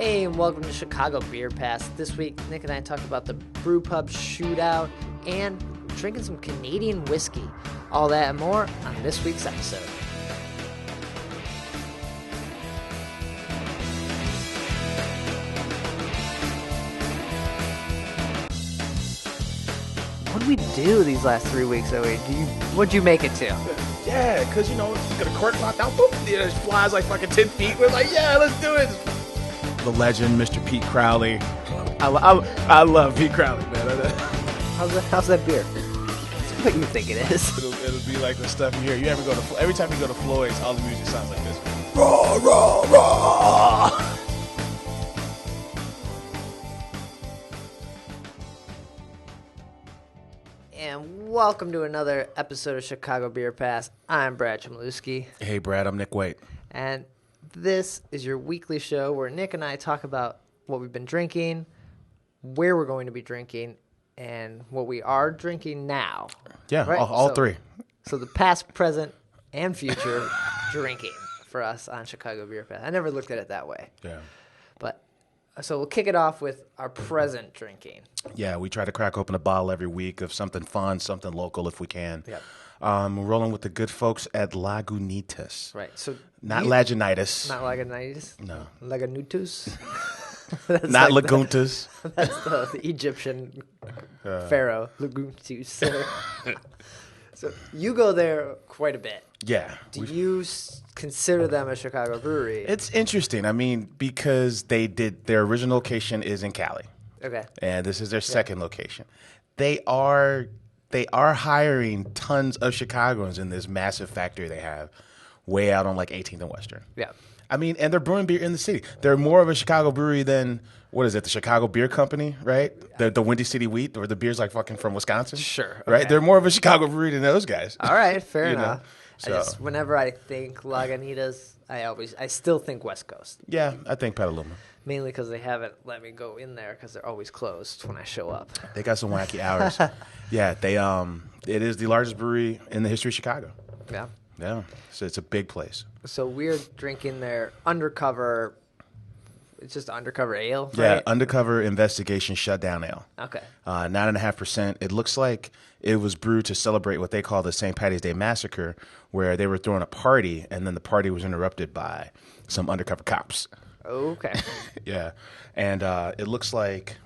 Hey, and welcome to Chicago Beer Pass. This week, Nick and I talked about the Brewpub Shootout and drinking some Canadian whiskey. All that and more on this week's episode. What did we do these last 3 weeks, Zoe? What'd you make it to? Yeah, because, you know, just got a cork locked out, boop, it just flies like fucking 10 feet. We're like, yeah, let's do it. The legend, Mr. Pete Crowley. I love Pete Crowley, man. How's that beer? It's what you think it is. It'll be like the stuff you hear. You ever go to, every time you go to Floyd's, all the music sounds like this. Raw, raw, raw. And welcome to another episode of Chicago Beer Pass. I'm Brad Chmielewski. Hey, Brad, I'm Nik White. And this is your weekly show where Nick and I talk about what we've been drinking, where we're going to be drinking, and what we are drinking now. Yeah, right? all three. So the past, present, and future drinking for us on Chicago Beer Pass. I never looked at it that way. Yeah. But so we'll kick it off with our present drinking. Yeah, we try to crack open a bottle every week of something fun, something local if we can. Yep. We're rolling with the good folks at Lagunitas. Right. So Not Lagunitas. Not Lagunitas? No. Lagunitas? Not like Laguntas. That's the Egyptian pharaoh, Lagunitas. So you go there quite a bit. Yeah. Do you consider them a Chicago brewery? It's interesting. I mean, because their original location is in Cali. Okay. And this is their second location. They are hiring tons of Chicagoans in this massive factory they have way out on like 18th and Western. Yeah. I mean, and they're brewing beer in the city. They're more of a Chicago brewery than, what is it, the Chicago Beer Company, right? The Windy City Wheat, or the beer's like fucking from Wisconsin. Sure. Okay. Right? They're more of a Chicago brewery than those guys. All right, fair You know? enough. So- Whenever I think Lagunitas, I still think West Coast. Yeah, I think Petaluma. Mainly because they haven't let me go in there because they're always closed when I show up. They got some wacky hours. Yeah, it is the largest brewery in the history of Chicago. Yeah. Yeah, so it's a big place. So we're drinking their undercover. It's just undercover ale, right? Yeah, Undercover Investigation Shutdown Ale. Okay. 9.5%. It looks like it was brewed to celebrate what they call the St. Patty's Day Massacre, where they were throwing a party, and then the party was interrupted by some undercover cops. Okay. Yeah, and it looks like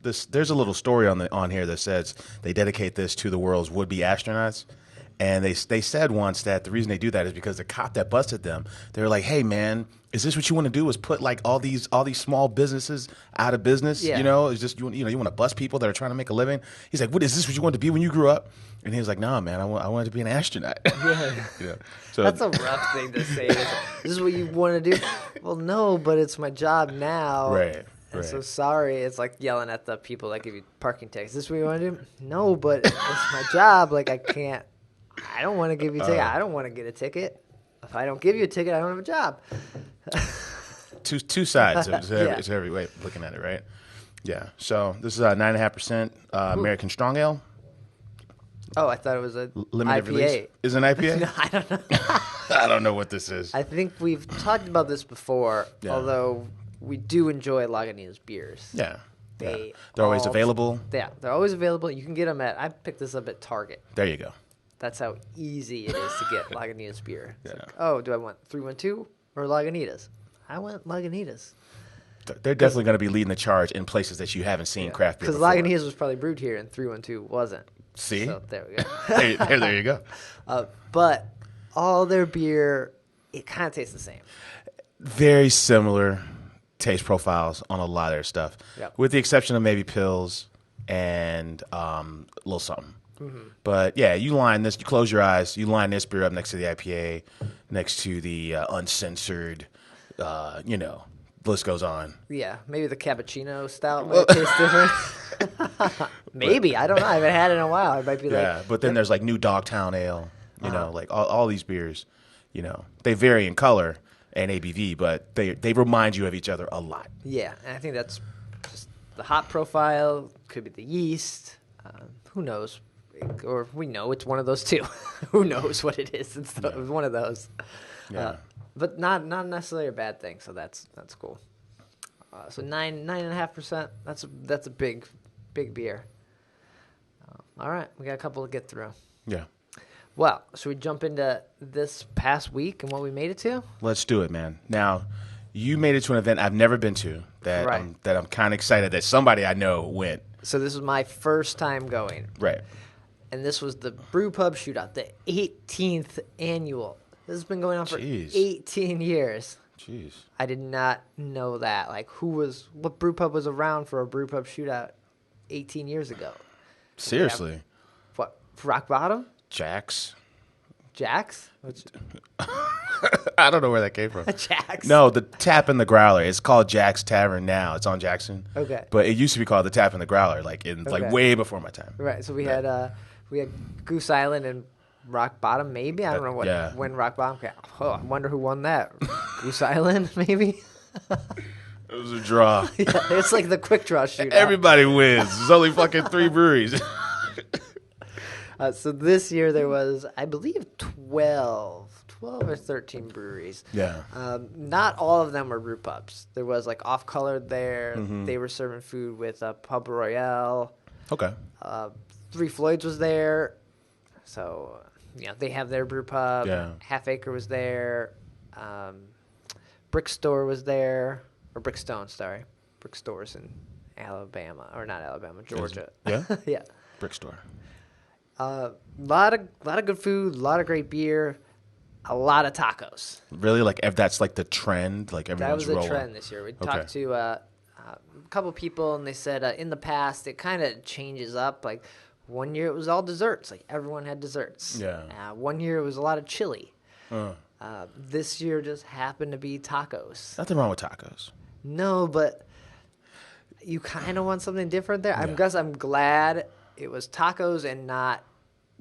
this. There's a little story on here that says they dedicate this to the world's would-be astronauts. And they said once that the reason they do that is because the cop that busted them, they were like, "Hey man, is this what you want to do? Is put like all these small businesses out of business? Yeah. You know, is just you want to bust people that are trying to make a living?" He's like, "What is this? What you wanted to be when you grew up?" And he was like, "No, man, I wanted to be an astronaut." Yeah. Yeah. So That's a rough thing to say. This is what you want to do? Well, no, but it's my job now. Right. And so sorry. It's like yelling at the people that give you parking tickets. Is this what you want to do? No, but it's my job. Like I can't. I don't want to give you a ticket. I don't want to get a ticket. If I don't give you a ticket, I don't have a job. two sides of Yeah. it's every way of looking at it, right? Yeah. So this is 9.5% American Strong Ale. Oh, I thought it was a Limited IPA. release. Is it an IPA? No, I don't know. I don't know what this is. I think we've talked about this before, Yeah. although we do enjoy Lagunitas beers. Yeah. They're always available. Yeah, they're always available. You can get them I picked this up at Target. There you go. That's how easy it is to get Lagunitas beer. It's Yeah. like, oh, do I want 312 or Lagunitas? I want Lagunitas. They're definitely going to be leading the charge in places that you haven't seen craft beer Because before. Lagunitas was probably brewed here and 312 wasn't. See? So there we go. there you go. But all their beer, it kind of tastes the same. Very similar taste profiles on a lot of their stuff, Yep. with the exception of maybe pills and a little something. Mm-hmm. But yeah, you close your eyes, you line this beer up next to the IPA, next to the uncensored, list goes on. Yeah, maybe the cappuccino stout might taste different. Maybe, I don't know. I haven't had it in a while. It might be Yeah, like. but then there's like New Dogtown Ale, like all these beers, they vary in color and ABV, but they remind you of each other a lot. Yeah, and I think that's just the hop profile. Could be the yeast. Who knows? Or we know it's one of those two. Who knows what it is? It's one of those. Yeah. But not necessarily a bad thing. So that's cool. So 9.5%. That's a big beer. All right, we got a couple to get through. Yeah. Well, should we jump into this past week and what we made it to? Let's do it, man. Now, you made it to an event I've never been to that I'm kind of excited that somebody I know went. So this was my first time going. Right. And this was the Brewpub Shootout, the 18th annual. This has been going on for 18 years. Jeez. I did not know that. Like, what brewpub was around for a Brewpub Shootout 18 years ago? Seriously. What, Rock Bottom? Jack's? I don't know where that came from. Jack's? No, the Tap and the Growler. It's called Jack's Tavern now. It's on Jackson. Okay. But it used to be called the Tap and the Growler, like way before my time. Right. So we had Goose Island and Rock Bottom, maybe. I don't know when Rock Bottom came. Oh, I wonder who won that. Goose Island, maybe. It was a draw. Yeah, it's like the quick draw shootout. Everybody wins. There's only fucking 3 breweries. So this year there was, I believe, 12 or 13 breweries. Yeah. Not all of them were brew pubs. There was like Off Color there. Mm-hmm. They were serving food with Pub Royale. Okay. Three Floyds was there. So, they have their brew pub. Yeah. Half Acre was there. Brick Store was there. Or Brickstone, sorry. Brick Store's in Alabama. Or not Alabama, Georgia. Yeah? Yeah. Brick Store. Lot of good food, a lot of great beer, a lot of tacos. Really? Like, if that's like the trend? Like, everyone's rolling? That was the trend this year. We talked to a couple people, and they said in the past it kind of changes up. Like, one year it was all desserts. Like, everyone had desserts. Yeah. One year it was a lot of chili. This year just happened to be tacos. Nothing wrong with tacos. No, but you kind of want something different there. Yeah. I'm glad it was tacos and not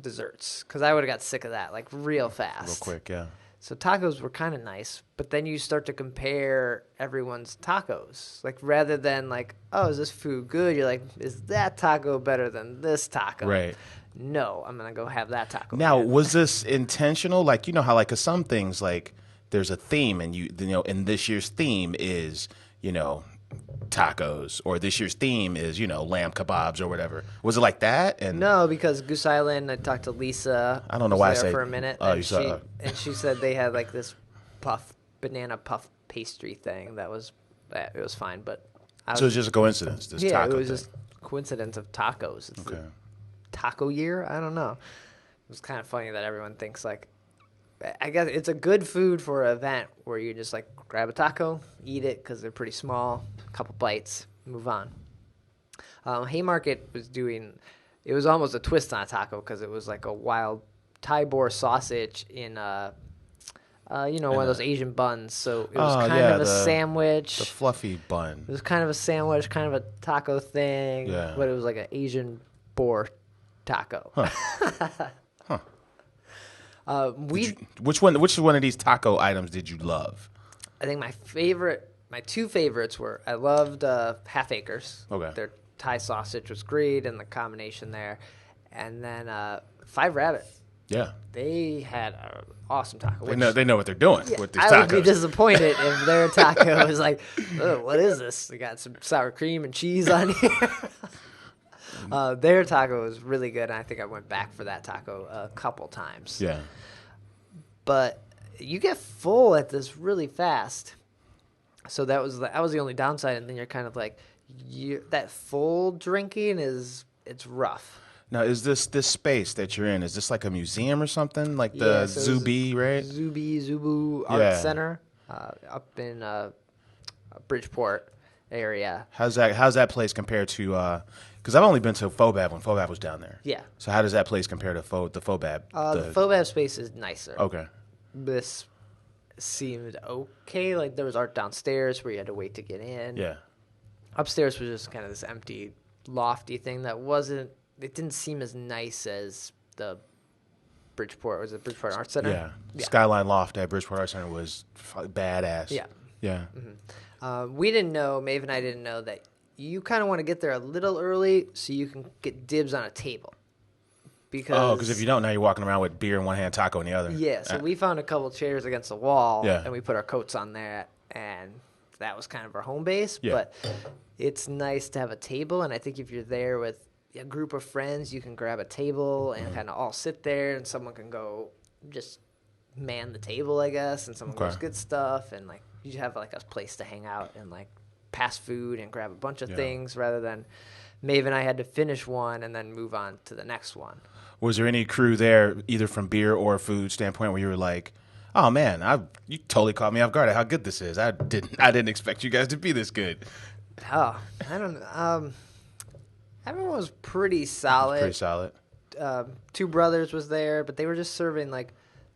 desserts, because I would have got sick of that like real fast. Real quick, yeah. So tacos were kind of nice, but then you start to compare everyone's tacos. Like, rather than like, oh, is this food good? You're like, is that taco better than this taco? Right. No, I'm going to go have that taco. Now, was this intentional? Like, you know how, like, 'cause some things, like, there's a theme, and and this year's theme is, tacos, or this year's theme is, lamb kebabs or whatever. Was it like that? And no, because Goose Island, I talked to Lisa. I don't know why I say for a minute. Oh, and she said they had like this banana puff pastry thing it was fine, but so it's just a coincidence. This taco it was thing. just coincidence of tacos. It's okay. Taco year. I don't know. It was kind of funny that everyone thinks like, I guess it's a good food for an event where you just like grab a taco, eat it because they're pretty small, a couple bites, move on. Haymarket was it was almost a twist on a taco because it was like a wild Thai boar sausage in one of those Asian buns. So it was kind of a sandwich. The fluffy bun. It was kind of a sandwich, kind of a taco thing, but it was like an Asian boar taco. Huh. Which one of these taco items did you love? I think my two favorites were, I loved Half Acres. Okay. Their Thai sausage was great, and the combination there. And then Five Rabbit. Yeah. They had an awesome taco. They know what they're doing with these tacos. I would be disappointed if their taco was like, oh, what is this? We got some sour cream and cheese on here. Their taco was really good, and I think I went back for that taco a couple times. Yeah. But you get full at this really fast. So that was the only downside, and then you're kind of like, that full drinking it's rough. Now, is this space that you're in, is this like a museum or something? Like the Zubi, right? Zubu Art Center up in Bridgeport area. How's that place compared to, because I've only been to Fobab when Fobab was down there. Yeah. So how does that place compare to the Fobab? The Fobab space is nicer. Okay. This seemed okay. Like, there was art downstairs where you had to wait to get in. Yeah. Upstairs was just kind of this empty, lofty thing it didn't seem as nice as the Bridgeport. Was it Bridgeport Art Center? Yeah. Skyline Loft at Bridgeport Art Center was badass. Yeah. Yeah. Mm-hmm. We didn't know, Maeve and I didn't know that you kind of want to get there a little early so you can get dibs on a table. Because if you don't, now you're walking around with beer in one hand, taco in the other. Yeah, so we found a couple chairs against the wall, Yeah. and we put our coats on that, and that was kind of our home base. Yeah. But it's nice to have a table, and I think if you're there with a group of friends, you can grab a table and kind of all sit there, and someone can go just man the table, I guess, and someone goes get stuff, and like you have like a place to hang out and like pass food and grab a bunch of things rather than Maeve and I had to finish one and then move on to the next one. Was there any crew there, either from beer or food standpoint, where you were like, "Oh man, you totally caught me off guard at how good this is. I didn't expect you guys to be this good." Oh, I don't know. Everyone was pretty solid. Pretty solid. Two brothers was there, but they were just serving like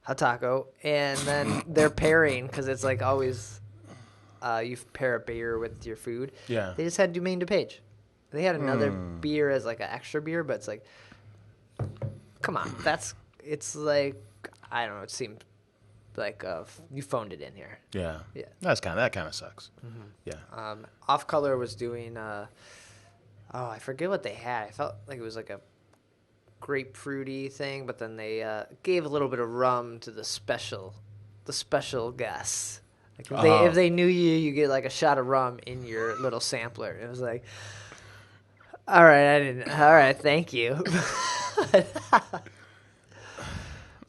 a taco, and then they're pairing because it's like always you pair a beer with your food. Yeah. They just had Domaine DuPage. They had another beer as like an extra beer, but it's like, come on, it's like, I don't know, it seemed like you phoned it in here. Yeah. Yeah. That kind of sucks. Mm-hmm. Yeah. Off Color was doing, I forget what they had. I felt like it was like a grapefruity thing, but then they gave a little bit of rum to the special guests. Like if they knew you get like a shot of rum in your little sampler. It was like, all right, thank you.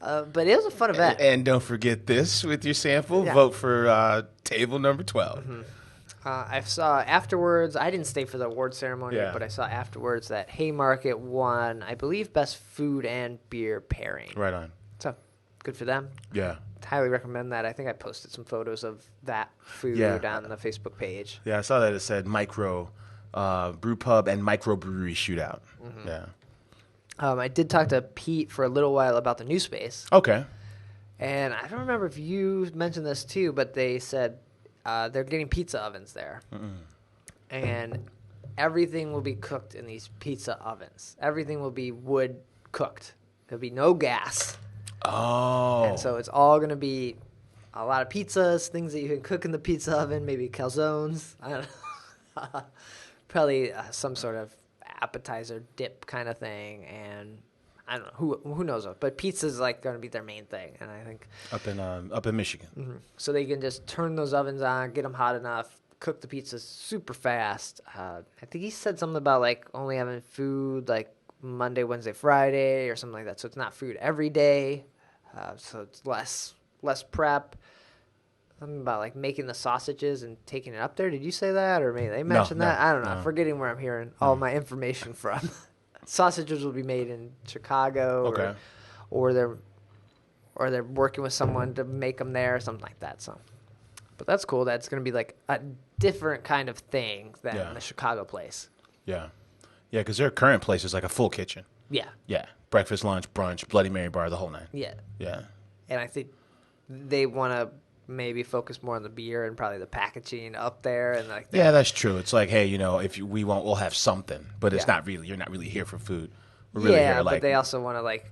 But it was a fun event. And don't forget this with your sample. Yeah. Vote for table number 12. Mm-hmm. I saw afterwards, I didn't stay for the award ceremony, but I saw afterwards that Haymarket won, I believe, best food and beer pairing. Right on. So, good for them. Yeah. Highly recommend that. I think I posted some photos of that food on the Facebook page. Yeah, I saw that it said Micro Brewpub and Microbrewery Shootout. Mm-hmm. Yeah. I did talk to Pete for a little while about the new space. Okay. And I don't remember if you mentioned this too, but they said they're getting pizza ovens there. Mm-mm. And everything will be cooked in these pizza ovens. Everything will be wood cooked. There'll be no gas. Oh. And so it's all going to be a lot of pizzas, things that you can cook in the pizza oven, maybe calzones. I don't know. Probably some sort of appetizer dip kind of thing, and I don't know who knows what, but pizza's like going to be their main thing, and I think up in Michigan, so they can just turn those ovens on, get them hot enough, cook the pizzas super fast. I think he said something about like only having food like Monday, Wednesday, Friday, or something like that. So it's not food every day, so it's less prep. Something about like making the sausages and taking it up there. Did you say that, or maybe they mentioned that? I don't know. I'm forgetting where I'm hearing all my information from. Sausages will be made in Chicago, or they're working with someone to make them there, or something like that. So, but that's cool. That's going to be like a different kind of thing than the Chicago place. Yeah, because their current place is like a full kitchen. Yeah. Breakfast, lunch, brunch, Bloody Mary bar, the whole nine. Yeah. And I think they want to maybe focus more on the beer and probably the packaging up there and like that. Yeah, that's true. It's like, hey, we'll have something, but it's not really. You're not really here for food. We're really here, but they also want to like.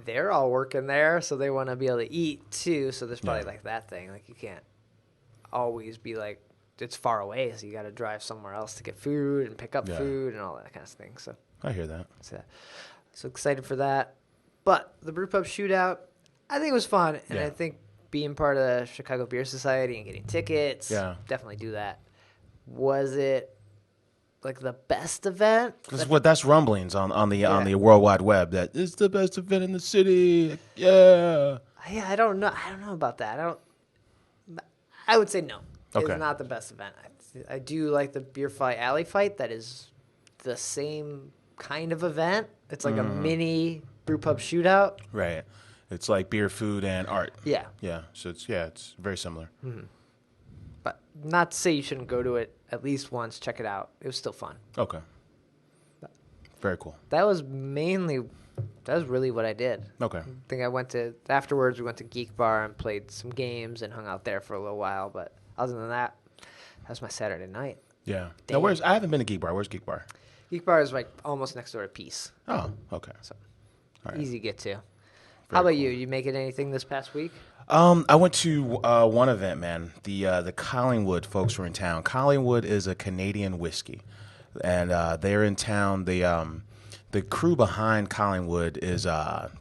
They're all working there, so they want to be able to eat too. So there's probably like that thing. Like you can't always be like it's far away, so you got to drive somewhere else to get food and pick up food and all that kind of thing. So I hear that. So excited for that. But the Brewpub Shootout, I think it was fun, and I think being part of the Chicago Beer Society and getting tickets, definitely do that. Was it like the best event? That's rumblings on the World Wide Web that it's the best event in the city. Yeah. Yeah, I don't know. I don't know about that. I would say no. Okay. It's not the best event. I do like the Beer Fight Alley Fight. That is the same kind of event. It's like a mini Brewpub Shootout. Right. It's like beer, food, and art. Yeah. Yeah. So it's very similar. Mm-hmm. But not to say you shouldn't go to it at least once, check it out. It was still fun. Okay. Very cool. That was really what I did. Okay. I think afterwards we went to Geek Bar and played some games and hung out there for a little while. But other than that was my Saturday night. Yeah. Now I haven't been to Geek Bar. Where's Geek Bar? Geek Bar is like almost next door to Peace. Oh, okay. So easy to get to. How about you? You making anything this past week? I went to one event, man. The Collingwood folks were in town. Collingwood is a Canadian whiskey, and they're in town. the crew behind Collingwood is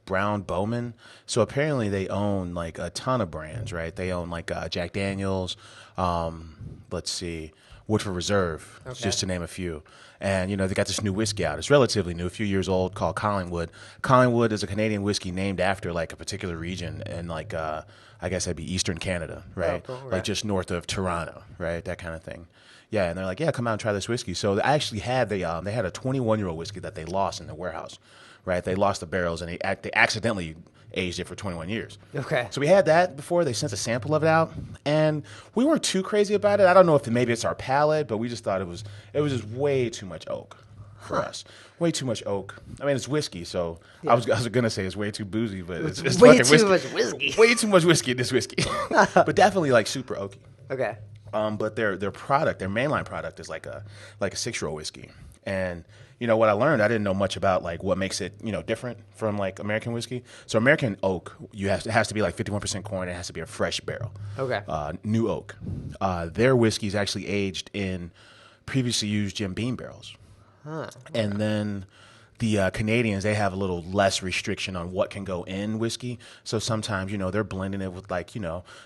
Brown Bowman. So apparently they own like a ton of brands, right? They own like Jack Daniels, let's see, Woodford Reserve, just to name a few. And, they got this new whiskey out. It's relatively new, a few years old, called Collingwood. Collingwood is a Canadian whiskey named after like a particular region in like, I guess that'd be Eastern Canada, right? Oh, cool. Like just north of Toronto, right? That kind of thing. Yeah, and they're like, yeah, come out and try this whiskey. So I actually had they had a 21-year-old whiskey that they lost in the warehouse, right? They lost the barrels and they accidentally aged it for 21 years. Okay. So we had that before. They sent a sample of it out, and we weren't too crazy about it. I don't know if maybe it's our palate, but we just thought it was just way too much oak for us. Way too much oak. I mean, it's whiskey, so I was gonna say it's way too boozy, but it's way fucking too whiskey. much whiskey. Way too much whiskey in this whiskey, but definitely like super oaky. Okay. But their product, their mainline product, is like a 6-year-old whiskey. And what I learned, I didn't know much about like what makes it different from like American whiskey. So American oak, it has to be like 51% corn. It has to be a fresh barrel. Okay. New oak. Their whiskey is actually aged in previously used Jim Beam barrels. Huh. And then the Canadians, they have a little less restriction on what can go in whiskey. So sometimes, they're blending it with like,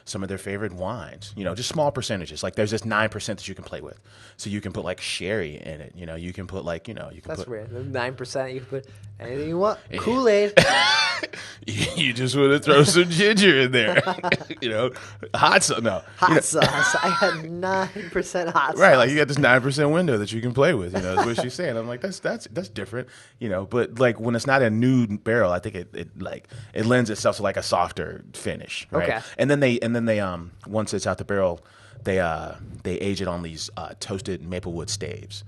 some of their favorite wines, just small percentages. Like there's this 9% that you can play with. So you can put like sherry in it. You can put like, you can That's put. weird. 9%, you can put anything you want. Kool-Aid. You just want to throw some ginger in there. Hot sauce. No. Hot sauce. I had 9% hot sauce. Right, like you got this 9% window that you can play with. Is what she's saying. I'm like, that's different. But like when it's not a new barrel, I think it lends itself to like a softer finish. Right? Okay. And then they once it's out the barrel, they age it on these toasted maplewood staves.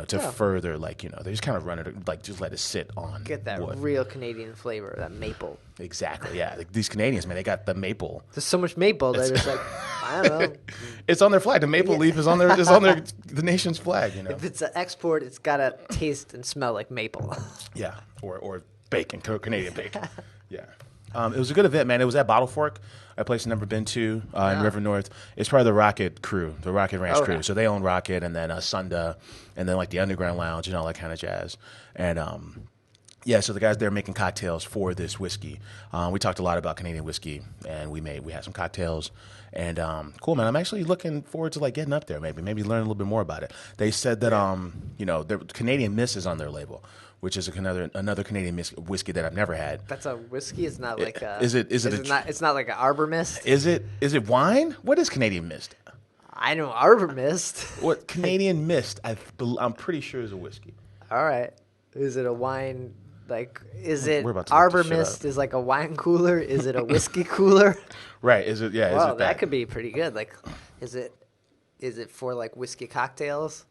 To further they just kind of run it like just let it sit on. Get that wood. real Canadian flavor, that maple. Exactly. Yeah. Like, these Canadians, man, they got the maple. There's so much maple that it's like I don't know. It's on their flag. The maple leaf is on the nation's flag. If it's an export, it's gotta taste and smell like maple. Yeah, or bacon, Canadian bacon. Yeah. It was a good event, man. It was at Bottle Fork, a place I've never been to in River North. It's part of the Rocket crew, the Rocket Ranch crew. So they own Rocket and then Sunda and then like the Underground Lounge and all that kind of jazz. And so the guys there making cocktails for this whiskey. We talked a lot about Canadian whiskey, and we had some cocktails. And cool, man. I'm actually looking forward to like getting up there, maybe learn a little bit more about it. They said that the Canadian Mist is on their label, which is another Canadian whiskey that I've never had. That's a whiskey. It's not like a. It's not like an Arbor Mist. Is it wine? What is Canadian Mist? I know Arbor Mist. What Canadian Mist? I'm pretty sure is a whiskey. All right. Is it a wine? Like, is it Arbor Mist is like a wine cooler? Is it a whiskey cooler? Right. Is it? Yeah. Wow, is it that could be pretty good. Like, is it for like whiskey cocktails?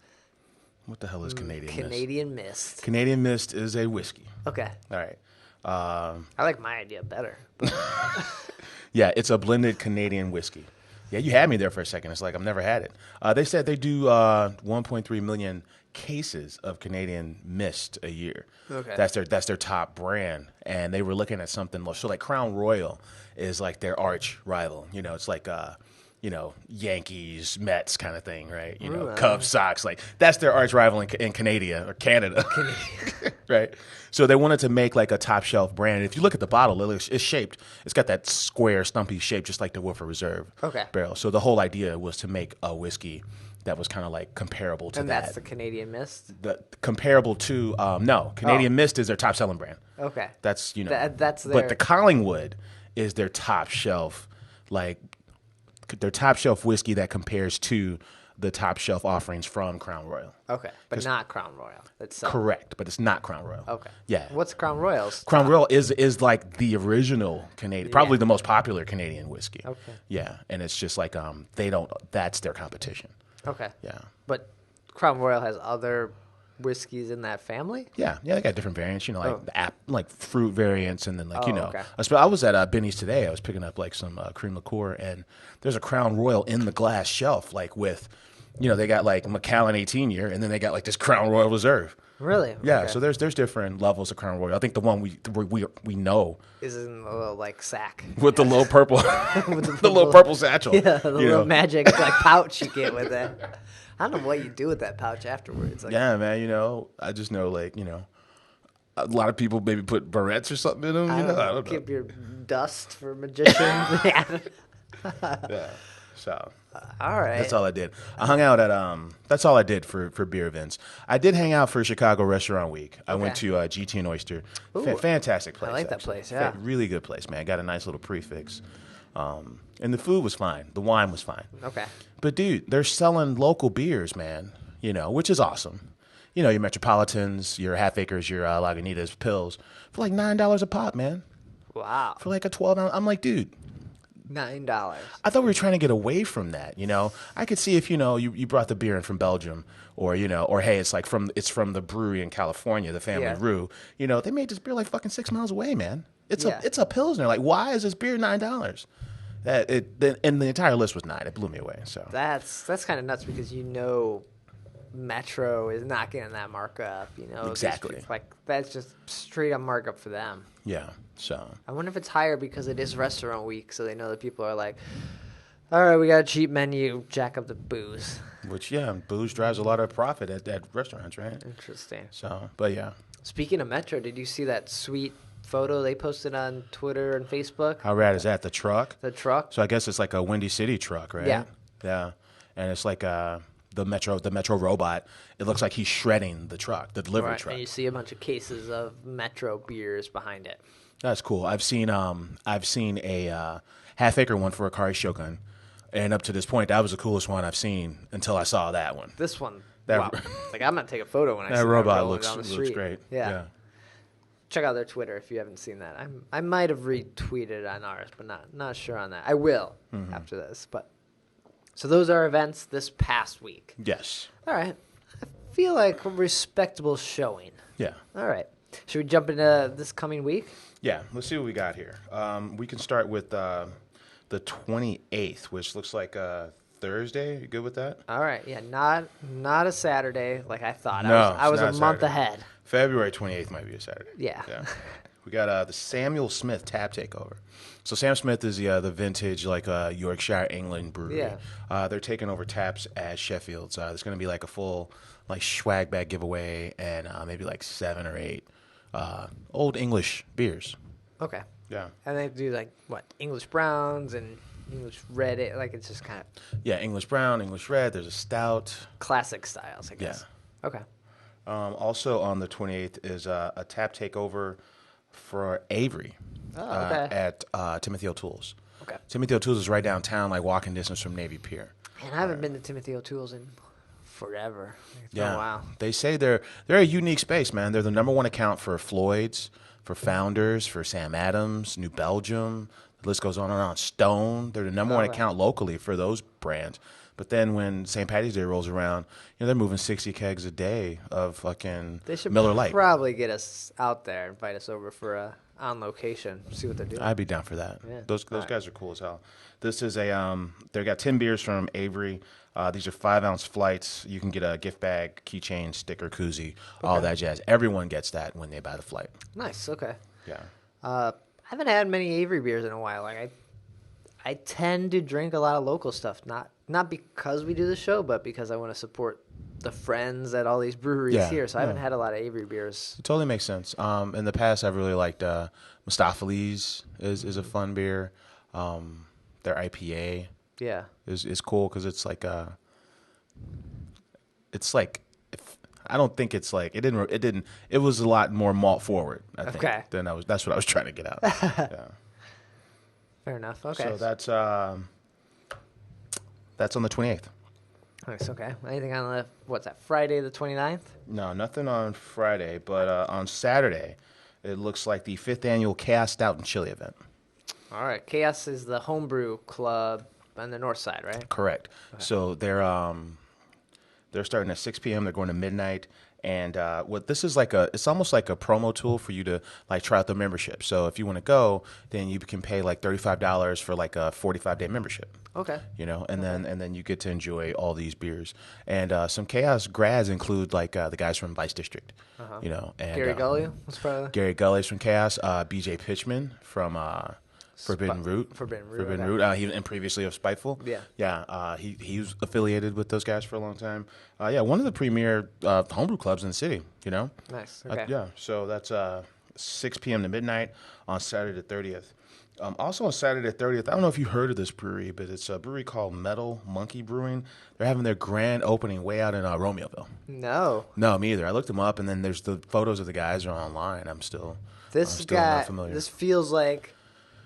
What the hell is Canadian Mist? Canadian Mist. Canadian Mist is a whiskey. Okay. All right. I like my idea better. Yeah, it's a blended Canadian whiskey. Yeah, you had me there for a second. It's like I've never had it. They said they do 1.3 million cases of Canadian Mist a year. Okay. That's their top brand, and they were looking at something. So like Crown Royal is like their arch rival. It's like Yankees, Mets kind of thing, right? Cubs, Sox, like that's their arch rival in Canada, right? So they wanted to make like a top shelf brand. If you look at the bottle, it's shaped. It's got that square, stumpy shape, just like the Woodford Reserve barrel. So the whole idea was to make a whiskey that was kind of like comparable to that. And that's the Canadian Mist? Comparable to, no. Canadian Mist is their top selling brand. Okay. That's, that's their... But the Collingwood is their top shelf, their top shelf whiskey that compares to the top shelf offerings from Crown Royal. Okay. But not Crown Royal itself. Correct. But it's not Crown Royal. Okay. Yeah. What's Crown Royal's? Crown Royal is like the original Canadian, probably the most popular Canadian whiskey. Okay. Yeah. And it's just like, that's their competition. Okay. Yeah. But Crown Royal has other whiskeys in that family? Yeah, they got different variants. Like fruit variants, and then Okay. I was at Benny's today. I was picking up like some cream liqueur, and there's a Crown Royal in the glass shelf, like with, they got like Macallan 18 year, and then they got like this Crown Royal Reserve. Really? Yeah. Okay. So there's different levels of Crown Royal. I think the one we know is in a little like sack with the little purple, the little purple satchel. Yeah, the little magic like pouch you get with it. I don't know what you do with that pouch afterwards. Like, yeah, man. I just know a lot of people maybe put barrettes or something in them. I don't know. Keep your dust for magicians. Yeah. So. All right. That's all I did. I hung out at that's all I did for beer events. I did hang out for Chicago Restaurant Week. I went to GT and Oyster. Fantastic place. I like that place. Yeah. Really good place, man. Got a nice little prefix. And the food was fine. The wine was fine. Okay. But dude, they're selling local beers, man. Which is awesome. Your Metropolitans, your Half Acres, your Lagunitas, Pills for like $9 a pop, man. Wow. For like a 12-ounce. I'm like, dude. $9. I thought we were trying to get away from that. I could see if you brought the beer in from Belgium, or hey, it's from the brewery in California, the family brew. They made this beer like fucking 6 miles away, man. It's a Pilsner. Like, why is this beer $9? And the entire list was $9. It blew me away. So that's kind of nuts because Metro is not getting that markup. Exactly. Like that's just straight up markup for them. Yeah. So I wonder if it's higher because it is restaurant week, so they know that people are like, all right, we got a cheap menu, jack up the booze. Which, booze drives a lot of profit at restaurants, right? Interesting. So, but yeah. Speaking of Metro, did you see that sweet photo they posted on Twitter and Facebook? How rad is that? The truck? The truck? So I guess it's like a Windy City truck, right? Yeah. Yeah. And it's like the Metro robot. It looks like he's shredding the truck, the delivery truck. And you see a bunch of cases of Metro beers behind it. That's cool. I've seen a Half Acre one for a Akari Shogun, and up to this point, that was the coolest one I've seen until I saw that one. This one, wow! Like I'm gonna take a photo when I see that robot down the street. looks great. Yeah. Check out their Twitter if you haven't seen that. I might have retweeted on ours, but not sure on that. I will after this. But so those are events this past week. Yes. All right. I feel like a respectable showing. Yeah. All right. Should we jump into this coming week? Yeah, let's see what we got here. We can start with the 28th, which looks like Thursday. You good with that? All right. Yeah, not a Saturday like I thought. No, I was not a month Saturday. ahead. February 28th might be a Saturday. Yeah. We got the Samuel Smith Tap Takeover. So Sam Smith is the vintage Yorkshire, England brewery. Yeah. They're taking over taps at Sheffield's. There's going to be like a full swag bag giveaway and maybe like 7 or 8 old English beers. Okay. Yeah. And they do English browns and English red. It's just kind of. Yeah, English brown, English red. There's a stout. Classic styles, I guess. Yeah. Okay. Also on the 28th is a tap takeover for Avery at Timothy O'Toole's. Okay. Timothy O'Toole's is right downtown, like walking distance from Navy Pier. And I haven't been to Timothy O'Toole's in forever. It's been a while. They say they're a unique space, man. They're the number one account for Floyd's, for Founders, for Sam Adams, New Belgium. The list goes on and on. Stone. They're the number one account locally for those brands. But then when St. Patty's Day rolls around, they're moving 60 kegs a day of fucking Miller Lite. They should probably get us out there, invite us over for on location, see what they're doing. I'd be down for that. Yeah. Those guys are cool as hell. This is they got 10 beers from Avery. These are 5-ounce flights. You can get a gift bag, keychain, sticker, koozie, all that jazz. Everyone gets that when they buy the flight. Nice. Okay. Yeah. I haven't had many Avery beers in a while. I tend to drink a lot of local stuff, not because we do the show, but because I want to support the friends at all these breweries here. So I haven't had a lot of Avery beers. It totally makes sense. In the past, I've really liked Mustafali's is a fun beer. Their IPA is cool because it's I don't think it's it was a lot more malt forward, I think. Okay. That's what I was trying to get out. Yeah. Fair enough. Okay. So that's on the 28th. Nice. Okay. Anything on what's that, Friday the 29th? No, nothing on Friday, but on Saturday, it looks like the 5th annual Chaos Stout and Chilli event. All right. Chaos is the Homebrew Club on the north side, right? Correct. Okay. So they're starting at 6 p.m. They're going to midnight. And what this is it's almost like a promo tool for you to try out the membership. So if you want to go, then you can pay $35 for a 45-day membership. Okay. And then you get to enjoy all these beers. And some Chaos grads include the guys from Vice District. And Gary Gully was part of that. Gary Gully's from Chaos. BJ Pitchman from Forbidden Root. Okay. Root. And previously of Spiteful. Yeah. Yeah. He was affiliated with those guys for a long time. Yeah, one of the premier homebrew clubs in the city. You know. Nice. Okay. Yeah. So that's 6 p.m. to midnight on Saturday the 30th. Also on Saturday the 30th, I don't know if you heard of this brewery, but it's a brewery called Metal Monkey Brewing. They're having their grand opening way out in Romeoville. No, me either. I looked them up, and then there's the photos of the guys are online. I'm still guy. not familiar. This feels like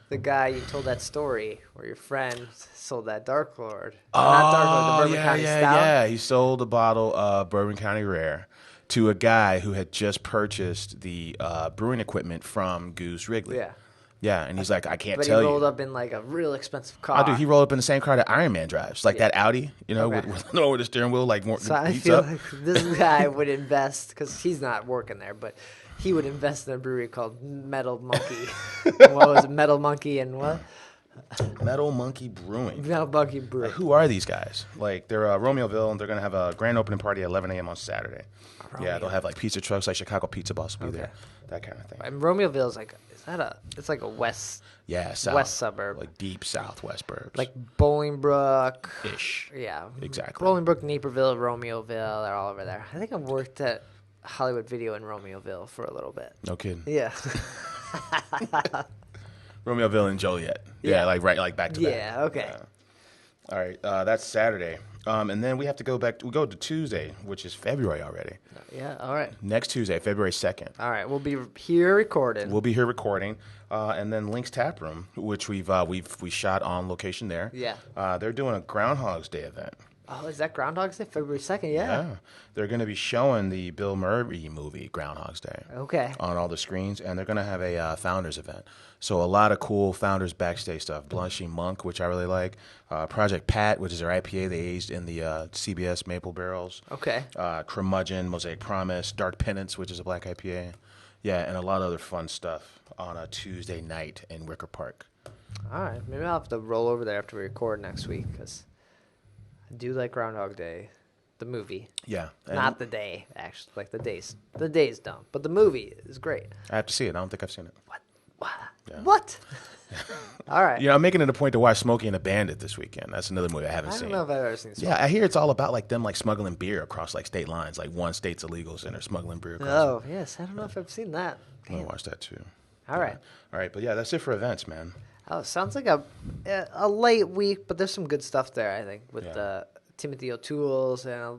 the guy you told that story where your friend sold that Dark Lord. Not Dark Lord, the Bourbon County Stout. Yeah. He sold a bottle of Bourbon County Rare to a guy who had just purchased the brewing equipment from Goose Wrigley. Yeah. Yeah, and he's like, I can't tell you. But he rolled up in like a real expensive car. Oh, dude, he rolled up in the same car that Iron Man drives, like that Audi, you know, Okay. with the steering wheel, like more. So I feel like this guy would invest, because he's not working there, but he would invest in a brewery called Metal Monkey. What was it? Metal Monkey and what? Metal Monkey Brewing. Metal Monkey Brewing. Like, who are these guys? Like, they're Romeoville, and they're going to have a grand opening party at 11 a.m. on Saturday. Yeah, they'll have like pizza trucks, like Chicago Pizza Boss will be there, that kind of thing. And Romeoville is like, it's like a west west suburb. Like deep southwest burbs. Like Bolingbrook. Ish. Yeah. Exactly. Bolingbrook, Naperville, Romeoville, they're all over there. I think I worked at Hollywood Video in Romeoville for a little bit. No kidding. Yeah. Romeoville and Joliet. Yeah, like back to back. Yeah, okay. All right, that's Saturday. And then we have to go back. We go to Tuesday, which is February already. Yeah, all right. Next Tuesday, February 2nd. All right, we'll be here recording. We'll be here recording. And then Link's Tap Room, which we shot on location there. Yeah. They're doing a Groundhog's Day event. Oh, is that Groundhog's Day? February 2nd, Yeah. They're going to be showing the Bill Murray movie, Groundhog's Day. Okay. On all the screens, and they're going to have a founders event. So a lot of cool founders backstage stuff. Blushing Monk, which I really like. Project Pat, which is their IPA they aged in the CBS maple barrels. Okay. Curmudgeon, Mosaic Promise, Dark Penance, which is a black IPA. Yeah, and a lot of other fun stuff on a Tuesday night in Wicker Park. All right. Maybe I'll have to roll over there after we record next week, because I do like Groundhog Day, the movie. Yeah. Not the day, actually. Like the day's dumb. But the movie is great. I have to see it. I don't think I've seen it. What? Yeah. What? All right. You know, I'm making it a point to watch Smokey and the Bandit this weekend. That's another movie I haven't seen. I don't know if I've ever seen this. Yeah, I hear it's all about like them like smuggling beer across like state lines. Like one state's illegal, and they're smuggling beer across. Oh, yes. I don't know if I've seen that. I want to watch that too. All right. All right, but yeah, that's it for events, man. Oh, sounds like a late week, but there's some good stuff there, I think, with Timothy O'Toole's, and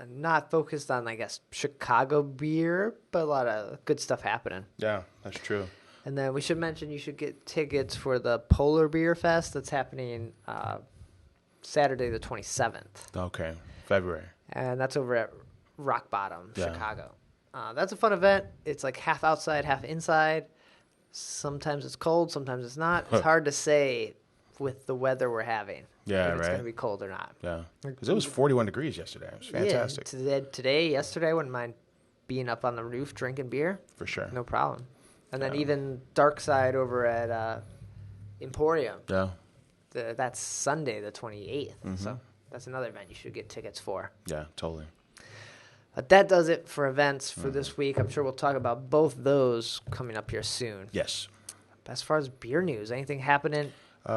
not focused on, I guess, Chicago beer, but a lot of good stuff happening. Yeah, that's true. And then we should mention you should get tickets for the Polar Beer Fest that's happening Saturday the 27th. Okay, February. And that's over at Rock Bottom, Yeah. Chicago. That's a fun event. It's like half outside, half inside. Sometimes it's cold, sometimes it's not. It's hard to say with the weather we're having. Yeah, if it's right. going to be cold or not. Yeah, because it was 41 degrees yesterday. It was fantastic. Yeah, yesterday, I wouldn't mind being up on the roof drinking beer. For sure. No problem. And then even Dark Side over at Emporium. Yeah. That's Sunday the 28th. Mm-hmm. So that's another event you should get tickets for. Yeah, totally. But that does it for events for this week. I'm sure we'll talk about both those coming up here soon. Yes. As far as beer news, anything happening?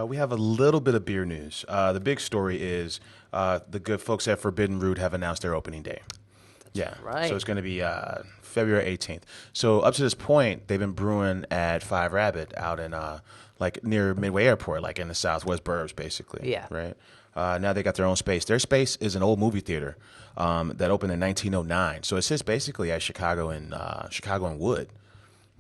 We have a little bit of beer news. The big story is the good folks at Forbidden Root have announced their opening day. That's right. So it's going to be February 18th. So up to this point, they've been brewing at Five Rabbit out in like near Midway Airport, like in the Southwest Burbs, basically. Yeah. Right. Now they got their own space. Their space is an old movie theater that opened in 1909. So it sits basically at Chicago and Wood,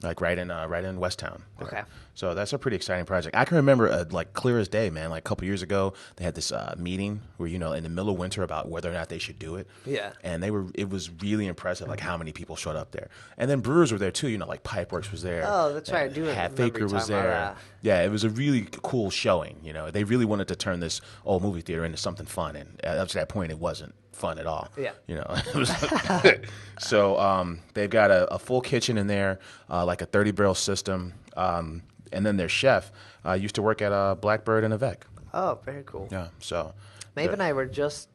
like right in Westtown. Okay. So that's a pretty exciting project. I can remember like clear as day, man. Like a couple years ago, they had this meeting where in the middle of winter about whether or not they should do it. Yeah. And it was really impressive, like how many people showed up there. And then brewers were there too. Like Pipeworks was there. Oh, that's right. I do Hat remember Faker you was talking about there. that. Yeah, it was a really cool showing. They really wanted to turn this old movie theater into something fun, and up to that point, it wasn't fun at all. Yeah. It was so they've got a full kitchen in there, like a 30-barrel system. And then their chef used to work at Blackbird and Avec. Oh, very cool. Yeah, so. Maeve and I were just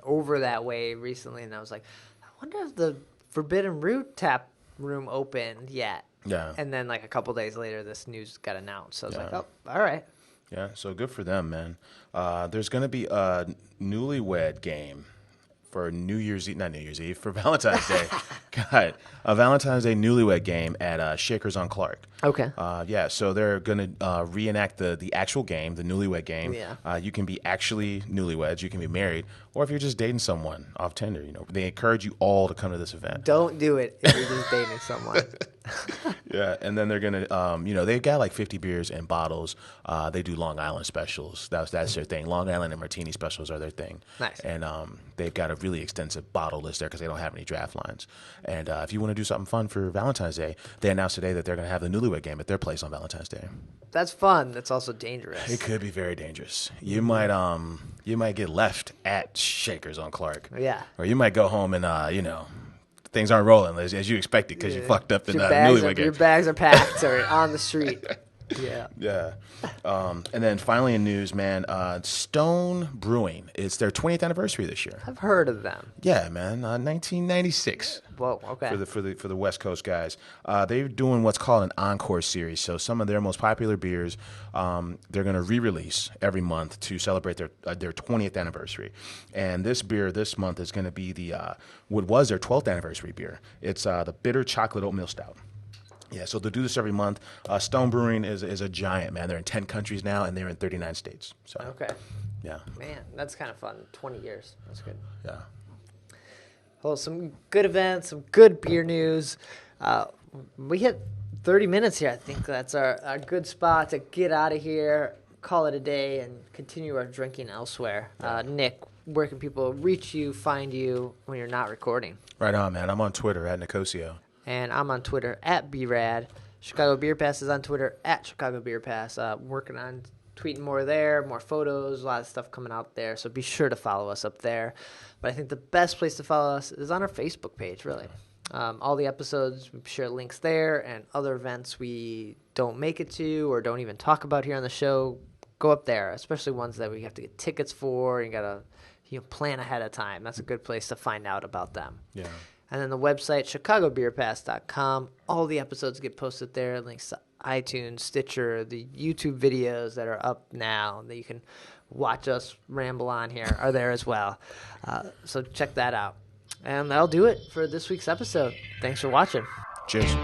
over that way recently, and I was like, I wonder if the Forbidden Root tap room opened yet. Yeah. And then like a couple days later, this news got announced. So I was Yeah. like, oh, all right. Yeah, so good for them, man. There's going to be a newlywed game for New Year's Eve, not New Year's Eve, for Valentine's Day. God, a Valentine's Day newlywed game at Shakers on Clark. Okay. Yeah, so they're going to reenact the actual game, the newlywed game. Yeah. You can be actually newlyweds, you can be married, or if you're just dating someone off Tinder, they encourage you all to come to this event. Don't do it if you're just dating someone. Yeah, and then they're gonna, they've got like 50 beers and bottles. They do Long Island specials. That's their thing. Long Island and martini specials are their thing. Nice. And they've got a really extensive bottle list there because they don't have any draft lines. And if you want to do something fun for Valentine's Day, they announced today that they're gonna have the newlywed game at their place on Valentine's Day. That's fun. That's also dangerous. It could be very dangerous. You might get left at Shakers on Clark. Yeah. Or you might go home and things aren't rolling as you expected because you fucked up in the newlywed game. Your bags are packed or on the street. Yeah. Yeah. And then finally in news, man, Stone Brewing. It's their 20th anniversary this year. I've heard of them. Yeah, man. 1996. Whoa, okay. For the West Coast guys. They're doing what's called an encore series. So some of their most popular beers, they're going to re-release every month to celebrate their 20th anniversary. And this beer this month is going to be what was their 12th anniversary beer. It's the Bitter Chocolate Oatmeal Stout. Yeah, so they'll do this every month. Stone Brewing is a giant, man. They're in 10 countries now, and they're in 39 states. So, Okay. yeah. Man, that's kind of fun. 20 years. That's good. Yeah. Well, some good events, some good beer news. We hit 30 minutes here. I think that's our good spot to get out of here, call it a day, and continue our drinking elsewhere. Nick, where can people reach you, find you when you're not recording? Right on, man. I'm on Twitter at Nicosio. And I'm on Twitter at BRAD. Chicago Beer Pass is on Twitter at Chicago Beer Pass. Working on tweeting more there, more photos, a lot of stuff coming out there. So be sure to follow us up there. But I think the best place to follow us is on our Facebook page, really. All the episodes, we share links there, and other events we don't make it to or don't even talk about here on the show, go up there, especially ones that we have to get tickets for and got to plan ahead of time. That's a good place to find out about them. Yeah. And then the website, chicagobeerpass.com. All the episodes get posted there. Links to iTunes, Stitcher, the YouTube videos that are up now that you can watch us ramble on here are there as well. So check that out. And that'll do it for this week's episode. Thanks for watching. Cheers.